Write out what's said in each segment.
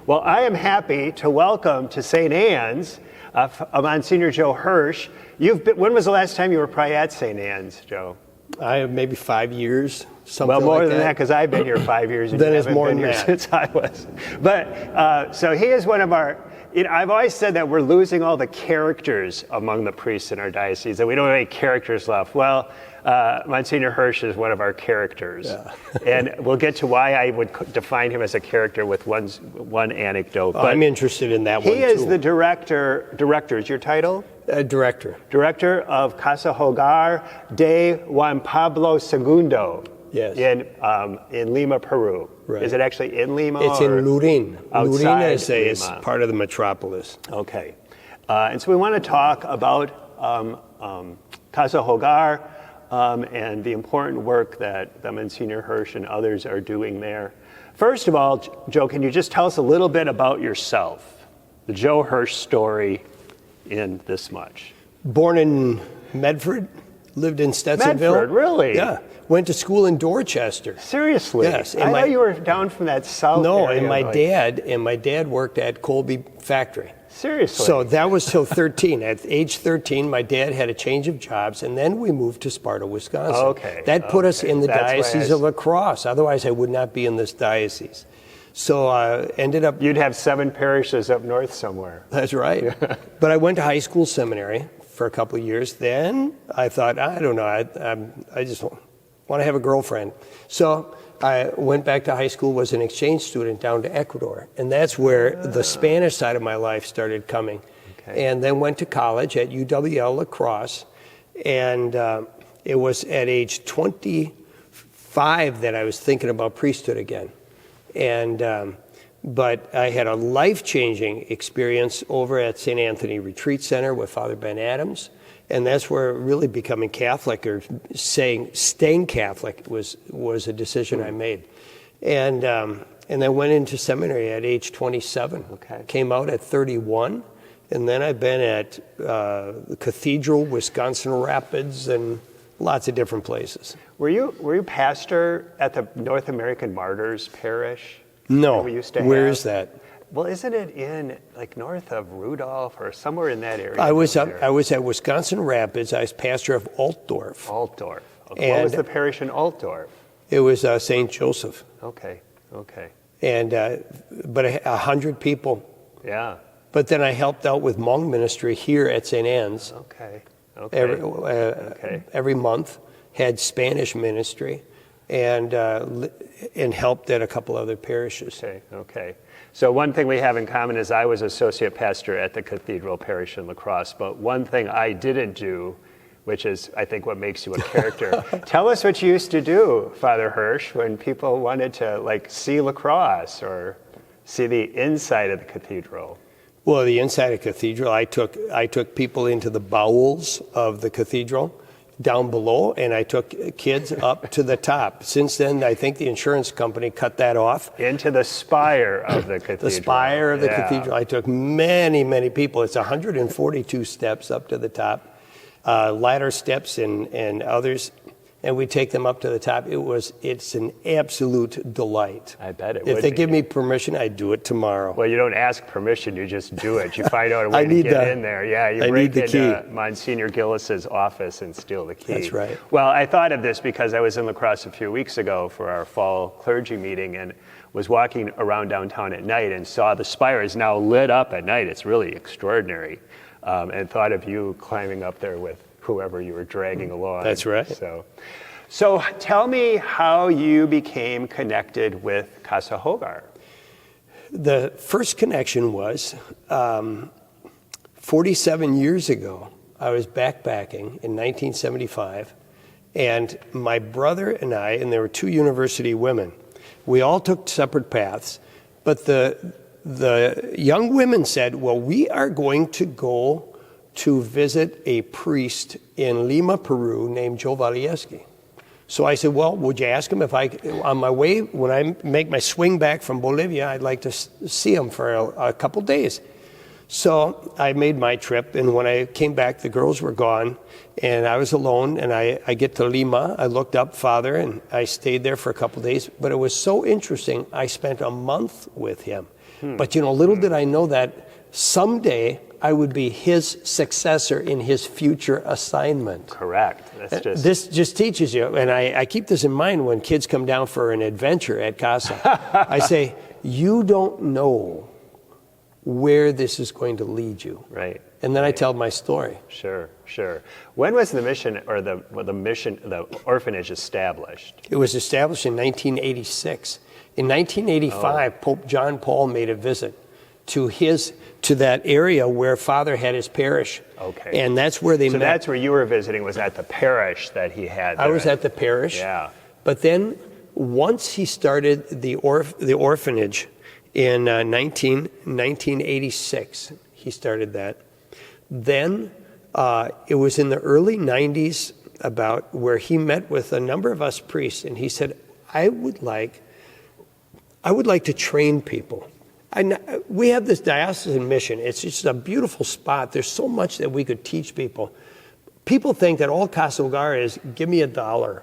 Well, I am happy to welcome to St. Anne's Monsignor Joe Hirsch. When was the last time you were probably at St. Anne's, Joe? I have maybe 5 years, something like that. Well, more than that, because I've been here 5 years. And then you it's haven't more been than here that. since I was. But so he is one of our. I've always said that we're losing all the characters among the priests in our diocese, that we don't have any characters left. Well, Monsignor Hirsch is one of our characters. Yeah. And we'll get to why I would define him as a character with one anecdote. But I'm interested in that one, too. He is the director, is your title? Director. Director of Casa Hogar de Juan Pablo II. Yes. In Lima, Peru. Right. Is it actually in Lima? It's in Lurin. Outside Lurin is part of the metropolis. Okay. And so we want to talk about Casa Hogar and the important work that the Monsignor Hirsch and others are doing there. First of all, Joe, can you just tell us a little bit about yourself, the Joe Hirsch story in this much? Born in Medford, lived in Stetsonville. Medford, really? Yeah. Went to school in Dorchester. Seriously? Yes. I thought you were down from that south area. And my dad worked at Colby Factory. Seriously? So that was till 13. At age 13, my dad had a change of jobs, and then we moved to Sparta, Wisconsin. Okay. That put us in the Diocese of La Crosse. Otherwise, I would not be in this diocese. So I ended up... You'd have 7 parishes up north somewhere. That's right. Yeah. But I went to high school seminary for a couple of years. Then I thought, I don't know, I just want to have a girlfriend. So I went back to high school, was an exchange student down to Ecuador. And that's where the Spanish side of my life started coming. Okay. And then went to college at UWL La Crosse. And it was at age 25 that I was thinking about priesthood again. And but I had a life-changing experience over at St. Anthony Retreat Center with Father Ben Adams. And that's where really becoming Catholic or staying Catholic was a decision I made. And then went into seminary at age 27. Okay. Came out at 31. And then I've been at the Cathedral, Wisconsin Rapids, and lots of different places. Were you pastor at the North American Martyrs Parish? No. Where is that? Well, isn't it in like north of Rudolph or somewhere in that area? I was at Wisconsin Rapids. I was pastor of Altdorf. Altdorf. Okay. What was the parish in Altdorf? It was St. Joseph. Okay. And but 100 people. Yeah. But then I helped out with Hmong ministry here at St. Anne's. Okay. Every month, had Spanish ministry, and helped at a couple other parishes. Okay. So one thing we have in common is I was associate pastor at the Cathedral Parish in La Crosse, but one thing I didn't do, which is I think what makes you a character. Tell us what you used to do, Father Hirsch, when people wanted to see La Crosse or see the inside of the cathedral. Well, the inside of the cathedral, I took people into the bowels of the cathedral down below, and I took kids up to the top. Since then, I think the insurance company cut that off. Into the spire of the cathedral. The spire of the cathedral. I took many, many people. It's 142 steps up to the top, ladder steps and others. And we take them up to the top. It's an absolute delight. I bet it would be. If they give me permission, I'd do it tomorrow. Well, you don't ask permission, you just do it. You find out a way to get in there. Yeah, you break into Monsignor Gillis's office and steal the key. That's right. Well, I thought of this because I was in La Crosse a few weeks ago for our fall clergy meeting and was walking around downtown at night and saw the spire is now lit up at night. It's really extraordinary. And thought of you climbing up there with whoever you were dragging along. That's right. So tell me how you became connected with Casa Hogar. The first connection was 47 years ago. I was backpacking in 1975, and my brother and I, and there were 2 university women, we all took separate paths, but the young women said, well, we are going to go to visit a priest in Lima, Peru, named Joe Walieski. So I said, well, would you ask him if on my way, when I make my swing back from Bolivia, I'd like to see him for a couple days. So I made my trip, and when I came back, the girls were gone, and I was alone, and I get to Lima. I looked up Father, and I stayed there for a couple days, but it was so interesting. I spent a month with him. But little did I know that someday I would be his successor in his future assignment. Correct. This just teaches you, and I keep this in mind when kids come down for an adventure at Casa. I say, you don't know where this is going to lead you. Right. And then I tell my story. Sure. When was the mission or the orphanage established? It was established in 1986. In 1985, Pope John Paul made a visit to that area where Father had his parish. Okay. And that's where they met. So that's where you were visiting, was at the parish that he had there. I was at the parish. Yeah. But then once he started the orphanage in 1986, he started that. Then it was in the early 90s about where he met with a number of us priests, and he said, I would like to train people. We have this diocesan mission. It's just a beautiful spot. There's so much that we could teach people. People think that all Casa Hogar is, give me $1,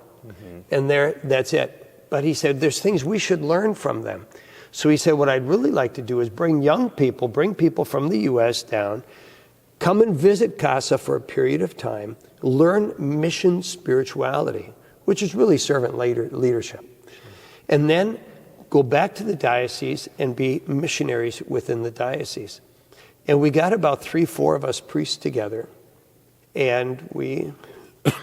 and that's it. But he said, there's things we should learn from them. So he said, what I'd really like to do is bring people from the U.S. down, come and visit Casa for a period of time, learn mission spirituality, which is really servant leadership. And then go back to the diocese and be missionaries within the diocese. And we got about 3-4 of us priests together, and we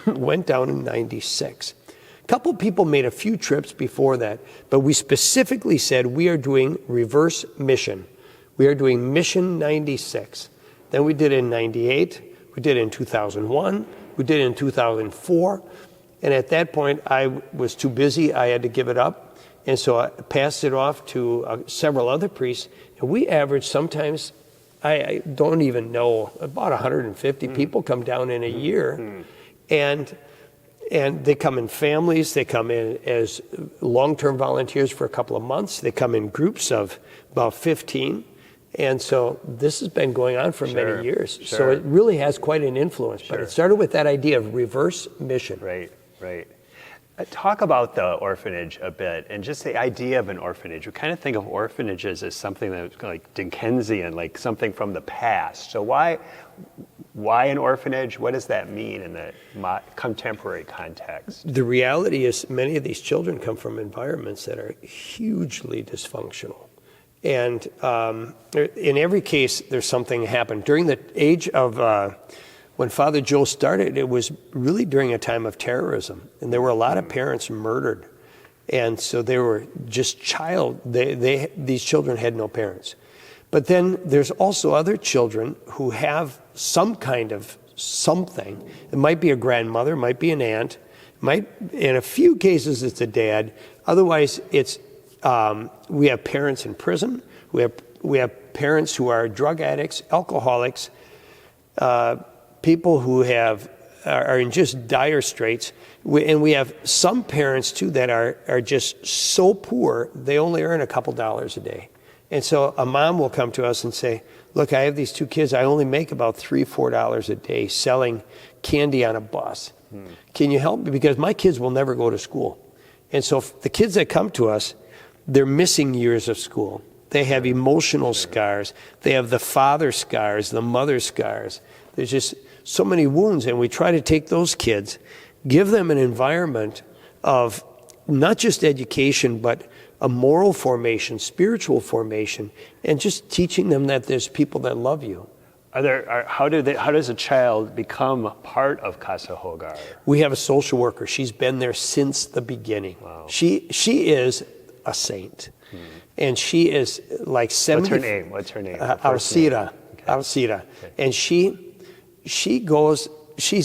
went down in 96. A couple people made a few trips before that, but we specifically said we are doing reverse mission. We are doing mission 96. Then we did it in 98, we did it in 2001, we did it in 2004, and at that point I was too busy, I had to give it up. And so I passed it off to several other priests, and we averaged sometimes, I don't even know, about 150 people come down in a year. And they come in families, they come in as long-term volunteers for a couple of months, they come in groups of about 15. And so this has been going on for many years. So it really has quite an influence. But it started with that idea of reverse mission. Right. Talk about the orphanage a bit, and just the idea of an orphanage. We kind of think of orphanages as something that's like Dickensian, like something from the past. So why an orphanage? What does that mean in the contemporary context? The reality is many of these children come from environments that are hugely dysfunctional. And in every case, there's something happened. During the age of when Father Joe started, it was really during a time of terrorism, and there were a lot of parents murdered, and so they were just these children had no parents. But then there's also other children who have some kind of something. It might be a grandmother, might be an aunt, in a few cases it's a dad. Otherwise, it's we have parents in prison. We have parents who are drug addicts, alcoholics. People who are in just dire straits. And we have some parents, too, that are just so poor, they only earn a couple dollars a day. And so a mom will come to us and say, look, I have these 2 kids. I only make about $3-4 a day selling candy on a bus. Can you help me? Because my kids will never go to school. And so the kids that come to us, they're missing years of school. They have emotional scars. They have the father scars, the mother scars. There's just so many wounds, and we try to take those kids, give them an environment of not just education, but a moral formation, spiritual formation, and just teaching them that there's people that love you. How does a child become part of Casa Hogar? We have a social worker. She's been there since the beginning. Wow. She is a saint, and she is like 70. What's her name? Alcida. Okay. Alcida, okay. And she's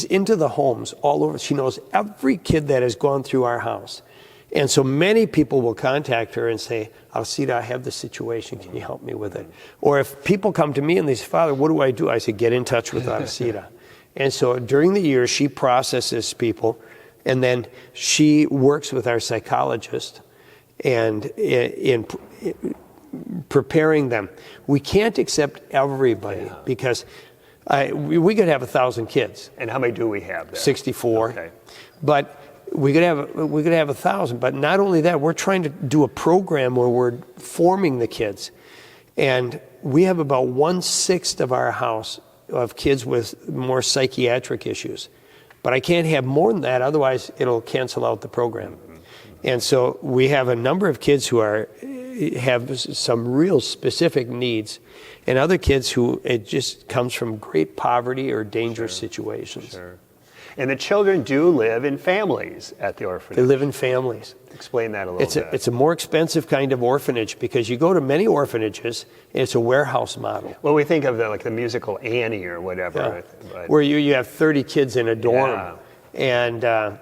into the homes all over. She knows every kid that has gone through our house. And so many people will contact her and say, Alcida, I have this situation. Can you help me with it? Or if people come to me and they say, Father, what do? I say, get in touch with Alcida. And so during the year, she processes people, and then she works with our psychologist and in preparing them. We can't accept everybody because we could have 1,000 kids. And how many do we have there? 64. Okay. But we could have 1,000. But not only that, we're trying to do a program where we're forming the kids. And we have about 1/6 of our house of kids with more psychiatric issues. But I can't have more than that, otherwise it'll cancel out the program. And so we have a number of kids who have some real specific needs, and other kids who it just comes from great poverty or dangerous situations. Sure. And the children do live in families at the orphanage. They live in families. Explain that a little bit. It's a more expensive kind of orphanage because you go to many orphanages and it's a warehouse model. Well, we think of the musical Annie or whatever. But Where you have 30 kids in a dorm. Yeah. And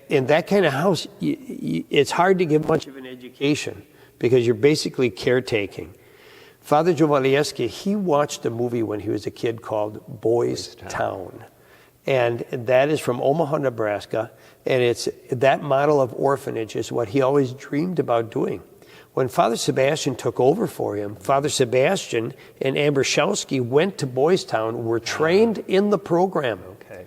in that kind of house, it's hard to give much of an education because you're basically caretaking. Father Jovalieski, he watched a movie when he was a kid called Boys Town. And that is from Omaha, Nebraska. And it's that model of orphanage is what he always dreamed about doing. When Father Sebastian took over for him, Father Sebastian and Ambershowski went to Boys Town, were trained in the program. Okay.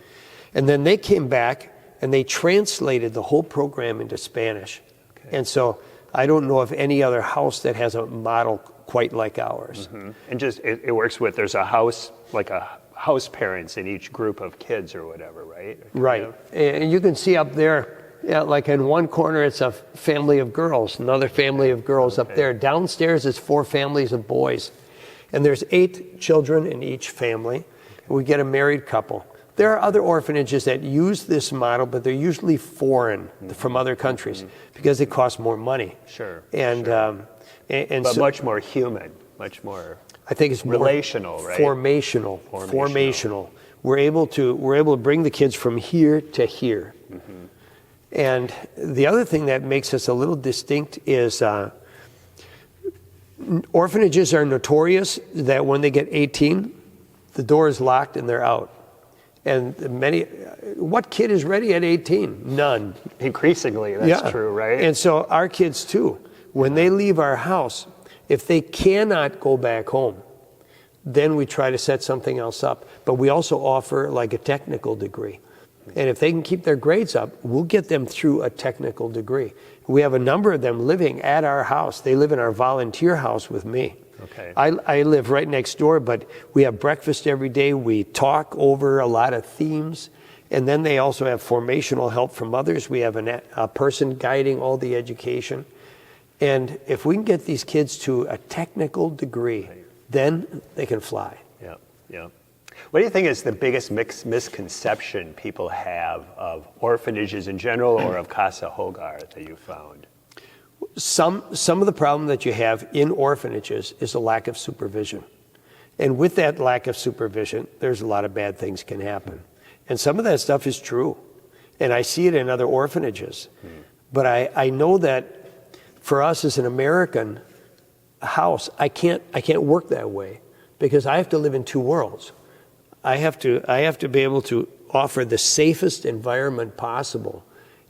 And then they came back and they translated the whole program into Spanish. Okay. And so I don't know of any other house that has a model quite like ours. Mm-hmm. And just it works with, there's a house, like a house parents in each group of kids or whatever, right? Right. And you can see up there, like in one corner it's a family of girls, another family of girls up there. Downstairs it's 4 families of boys. And there's 8 children in each family. We get a married couple. There are other orphanages that use this model, but they're usually foreign from other countries because they cost more money. Sure. And But so, much more human, much more I think it's more relational, right? Formational. We're able to bring the kids from here to here. Mm-hmm. And the other thing that makes us a little distinct is orphanages are notorious that when they get 18, the door is locked and they're out. And what kid is ready at 18? None. Increasingly, that's true, right? And so our kids too, when they leave our house, if they cannot go back home, then we try to set something else up. But we also offer like a technical degree. And if they can keep their grades up, we'll get them through a technical degree. We have a number of them living at our house. They live in our volunteer house with me. Okay. I live right next door, but we have breakfast every day. We talk over a lot of themes. And then they also have formational help from others. We have a person guiding all the education. And if we can get these kids to a technical degree, then they can fly. Yeah, yeah. What do you think is the biggest misconception people have of orphanages in general or of Casa Hogar that you found? Some of the problem that you have in orphanages is a lack of supervision. And with that lack of supervision, there's a lot of bad things can happen. And some of that stuff is true. And I see it in other orphanages. But I know that for us as an American house, I can't work that way because I have to live in 2 worlds. I have to be able to offer the safest environment possible.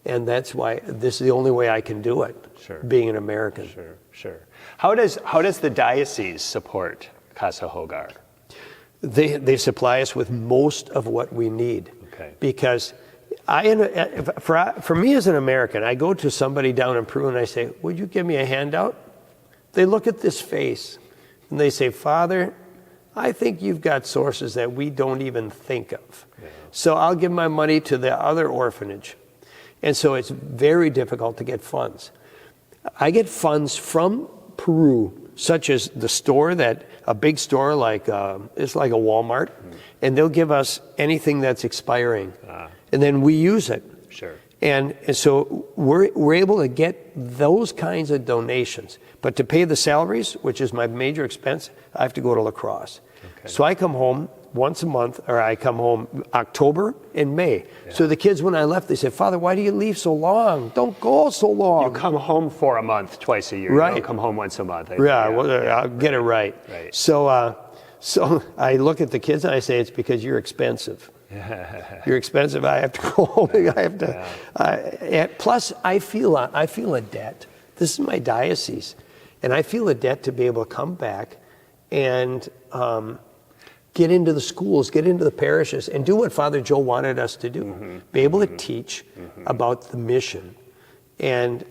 And that's why this is the only way I can do it, being an American. Sure. How does the diocese support Casa Hogar? They supply us with most of what we need. Okay. Because for me as an American, I go to somebody down in Peru and I say, would you give me a handout? They look at this face and they say, Father, I think you've got sources that we don't even think of. Yeah. So I'll give my money to the other orphanage. And so it's very difficult to get funds. I get funds from Peru, such as the store a big store like, it's like a Walmart, and they'll give us anything that's expiring. And then we use it. Sure. And so we're able to get those kinds of donations. But to pay the salaries, which is my major expense, I have to go to La Crosse. Okay. So I come home once a month, or I come home October and May. Yeah. So the kids, when I left, they said, Father, why do you leave so long? Don't go so long. You come home for a month, twice a year. Right. You don't come home once a month. I'll get it right. So I look at the kids and I say, it's because you're expensive. You're expensive. I have to go home. I have to. Plus, I feel a debt. This is my diocese, and I feel a debt to be able to come back and get into the schools, get into the parishes, and do what Father Joe wanted us to do. Be able to teach about the mission, and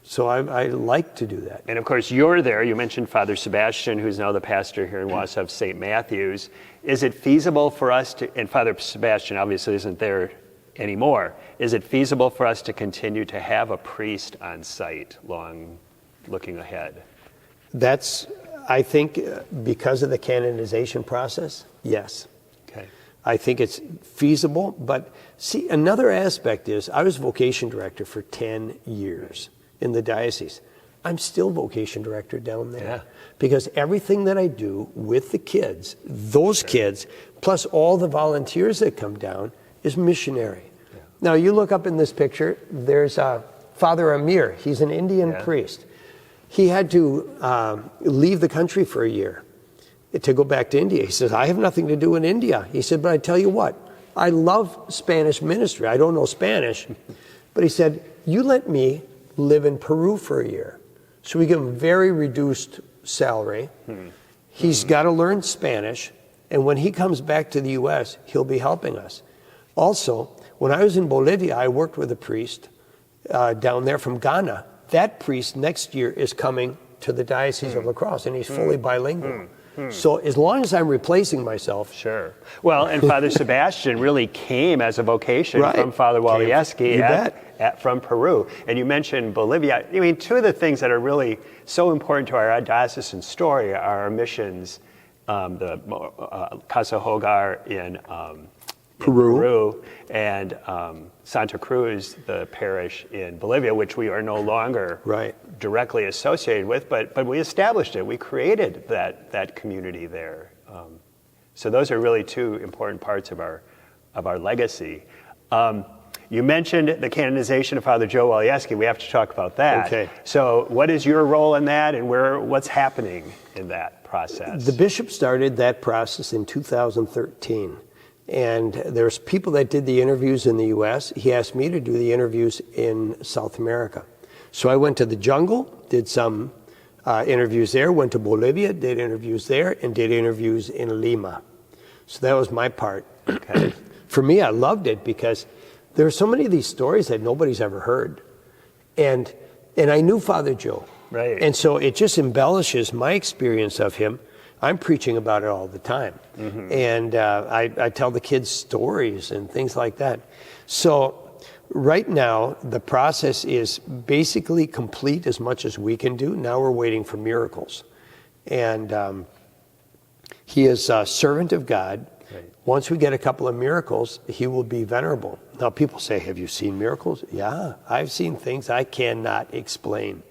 So I like to do that. And of course, you're there. You mentioned Father Sebastian, who's now the pastor here in Wausau of St. Matthew's. Is it feasible for us to, and Father Sebastian obviously isn't there anymore, is it feasible for us to continue to have a priest on site looking ahead? That's, I think, because of the canonization process, yes. Okay. I think it's feasible, but see, another aspect is I was vocation director for 10 years in the diocese. I'm still vocation director down there. Yeah. Because everything that I do with the kids, those kids, plus all the volunteers that come down, is missionary. Yeah. Now, you look up in this picture, there's Father Amir. He's an Indian priest. He had to leave the country for a year to go back to India. He says, I have nothing to do in India. He said, but I tell you what, I love Spanish ministry. I don't know Spanish. But he said, you let me live in Peru for a year. So we give him very reduced salary. He's got to learn Spanish. And when he comes back to the U.S., he'll be helping us. Also, when I was in Bolivia, I worked with a priest down there from Ghana. That priest next year is coming to the Diocese of La Crosse, and he's fully bilingual. So as long as I'm replacing myself. Sure. Well, and Father Sebastian really came as a vocation from Father Walieski from Peru. And you mentioned Bolivia. I mean, two of the things that are really so important to our diocesan story are our missions, the Casa Hogar in Peru, and Santa Cruz, the parish in Bolivia, which we are no longer directly associated with, but we established it. We created that community there. So those are really two important parts of our legacy. You mentioned the canonization of Father Joe Walieski. We have to talk about that. Okay. So what is your role in that, and what's happening in that process? The bishop started that process in 2013. And there's people that did the interviews in the U.S. He asked me to do the interviews in South America. So I went to the jungle, did some interviews there, went to Bolivia, did interviews there, and did interviews in Lima. So that was my part. Okay. For me, I loved it because there are so many of these stories that nobody's ever heard. And I knew Father Joe. Right. And so it just embellishes my experience of him. I'm preaching about it all the time. And I tell the kids stories and things like that. So right now, the process is basically complete as much as we can do. Now we're waiting for miracles. And he is a servant of God. Right. Once we get a couple of miracles, he will be venerable. Now people say, have you seen miracles? Yeah, I've seen things I cannot explain.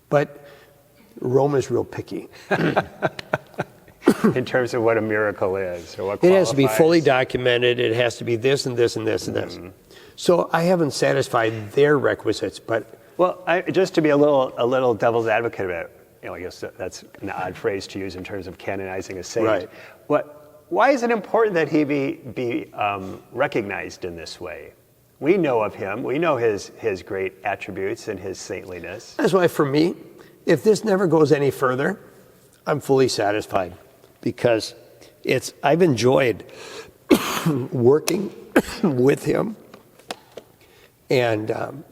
But Rome is real picky. In terms of what a miracle is, or what it has to be fully documented. It has to be this and this and this and this. So I haven't satisfied their requisites, but just to be a little devil's advocate about it, I guess that's an odd phrase to use in terms of canonizing a saint. Right. Why is it important that he be recognized in this way? We know of him. We know his great attributes and his saintliness. That's why, for me, if this never goes any further, I'm fully satisfied, because I've enjoyed working with him and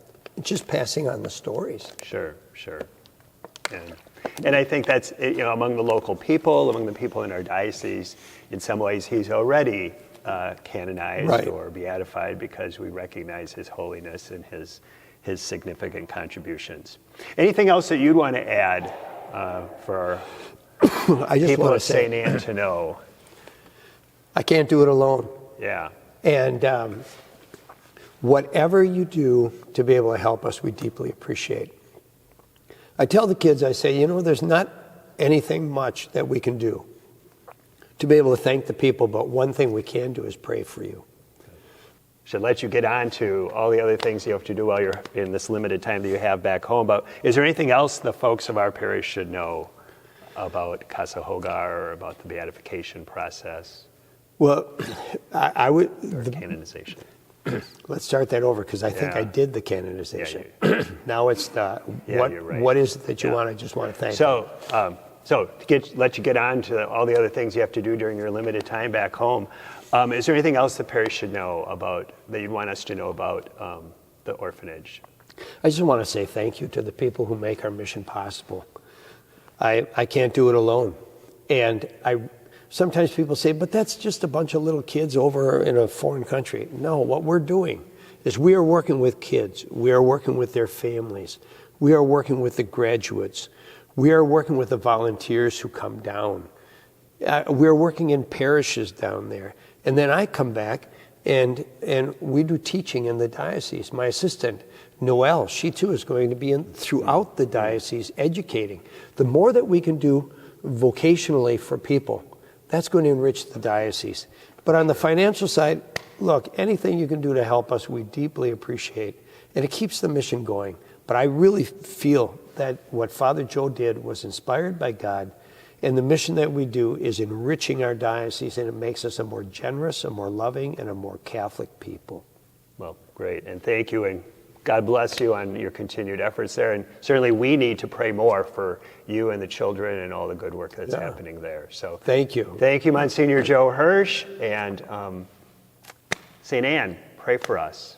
just passing on the stories. Sure. And I think that's, among the local people, among the people in our diocese, in some ways he's already canonized or beatified because we recognize his holiness and his significant contributions. Anything else that you'd want to add for I just people want to of St. Anne to know? I can't do it alone. Yeah. And whatever you do to be able to help us, we deeply appreciate. I tell the kids, I say, there's not anything much that we can do to be able to thank the people, but one thing we can do is pray for you. Should let you get on to all the other things you have to do while you're in this limited time that you have back home. But is there anything else the folks of our parish should know about Casa Hogar or about the beatification process? Well, I would... Or canonization. Let's start that over, because I think I did the canonization. Now it's the... you're right. What is it that you want? I just want to thank you. So to let you get on to all the other things you have to do during your limited time back home, is there anything else the parish should know about, that you'd want us to know about the orphanage? I just want to say thank you to the people who make our mission possible. I can't do it alone. And sometimes people say, but that's just a bunch of little kids over in a foreign country. No, what we're doing is we are working with kids. We are working with their families. We are working with the graduates. We are working with the volunteers who come down. We're working in parishes down there. And then I come back and we do teaching in the diocese. My assistant, Noelle, she too is going to be throughout the diocese educating. The more that we can do vocationally for people, that's going to enrich the diocese. But on the financial side, look, anything you can do to help us, we deeply appreciate. And it keeps the mission going. But I really feel that what Father Joe did was inspired by God. And the mission that we do is enriching our diocese, and it makes us a more generous, a more loving, and a more Catholic people. Well, great. And thank you. And God bless you on your continued efforts there. And certainly we need to pray more for you and the children and all the good work that's happening there. So thank you. Thank you, Monsignor Joe Hirsch. And St. Anne, pray for us.